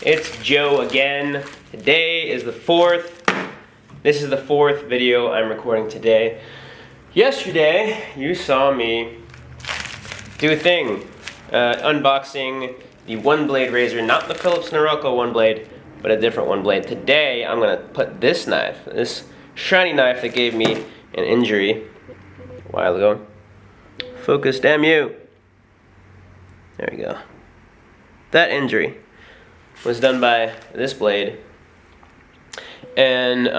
It's Joe again. Today is the 4th. This is the 4th video I'm recording today. Yesterday, you saw me do a thing. Unboxing the one blade razor, not the Philips Norelco one blade, but a different one blade. Today, I'm gonna put this knife, this shiny knife that gave me an injury a while ago. Focus, damn you. There we go. That injury was done by this blade, and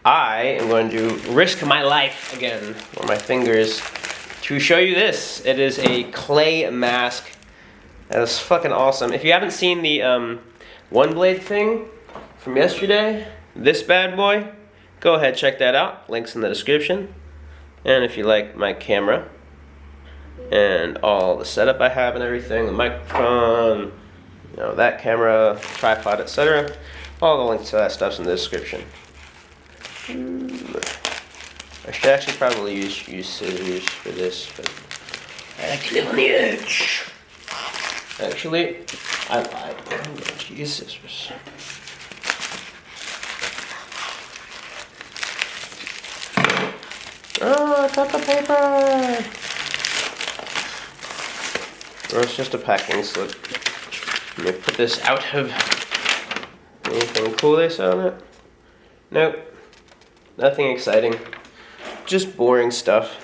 I am going to risk my life again, or my fingers, to show you this. It is a clay mask. That is fucking awesome. If you haven't seen the one blade thing from yesterday, this bad boy, go ahead, check that out. Links in the description. And if you like my camera and all the setup I have and everything, the microphone, you know, that camera, tripod, etc., all the links to that stuff's in the description. I should actually probably use scissors for this, but I like to live on the edge. Actually, I lied. I'm going to use scissors. Oh, I got the paper! Or it's just a packing slip. Let me put this out of anything cool they saw on it. Nope. Nothing exciting. Just boring stuff.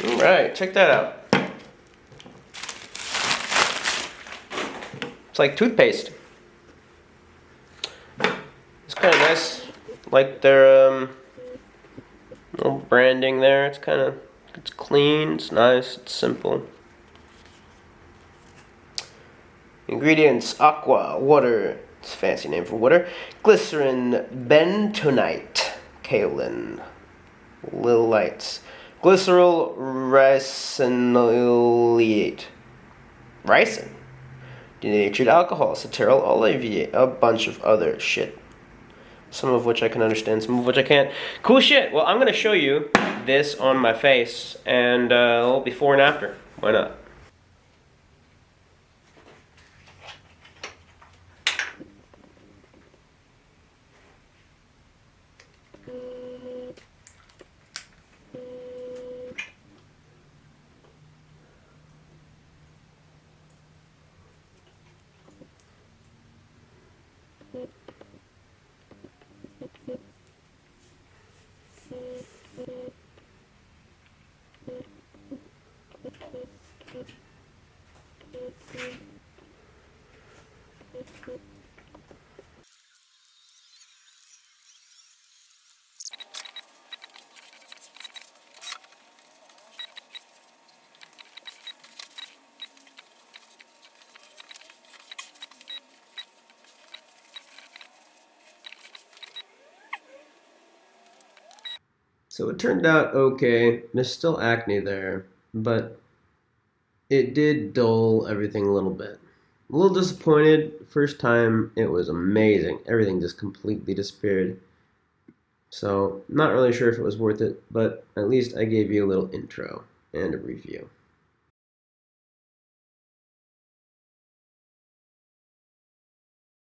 Alright, check that out. It's like toothpaste. It's kind of nice. Like their little branding there. It's clean, it's nice, it's simple. Ingredients: aqua, water, it's a fancy name for water, glycerin, bentonite, kaolin, lights, glycerol, ricinoleate, ricin, denatured alcohol, cetearyl oliviate, a bunch of other shit. Some of which I can understand, some of which I can't. Cool shit. Well, I'm going to show you this on my face and before and after. Why not? So it turned out okay. There's still acne there, but it did dull everything a little bit. A little disappointed. First time, it was amazing. Everything just completely disappeared. So, not really sure if it was worth it, but at least I gave you a little intro and a review.